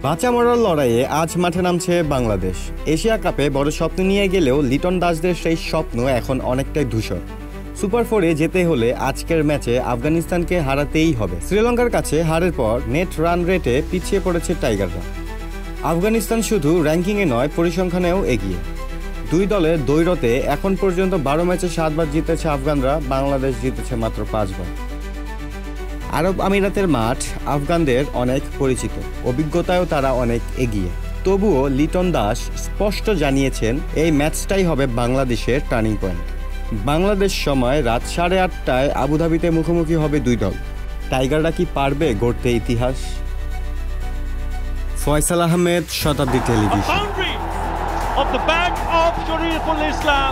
বাঁচা মরার লড়াইয়ে আজ মাঠে নামছে বাংলাদেশ। এশিয়া কাপে বড় স্বপ্ন নিয়ে গেলেও লিটন দাসদের সেই স্বপ্ন এখন অনেকটাই ধূসর। সুপার ফোরে যেতে হলে আজকের ম্যাচে আফগানিস্তানকে হারাতেই হবে। শ্রীলঙ্কার কাছে হারের পর নেট রান রেটে পিছিয়ে পড়েছে টাইগাররা। আফগানিস্তান শুধু র্যাঙ্কিংয়ে নয়, পরিসংখ্যানেও এগিয়ে। দুই দলের দ্বৈরথে এখন পর্যন্ত 12 ম্যাচে 7 বার জিতেছে আফগানরা, বাংলাদেশ জিতেছে মাত্র 5 বার। আরব আমিরাতের মাঠ আফগানদের অনেক পরিচিত, অভিজ্ঞতায়ও তারা অনেক এগিয়ে। তবুও লিটন দাস স্পষ্ট জানিয়েছেন এই ম্যাচটাই হবে বাংলাদেশের টার্নিং পয়েন্ট। বাংলাদেশ সময় রাত 8:30টায় আবুধাবিতে মুখোমুখি হবে দুই দল। টাইগাররা কি পারবে গড়তে ইতিহাস? ফয়সাল আহমেদ, শতাব্দী television. Of the bat of Shariqul Islam.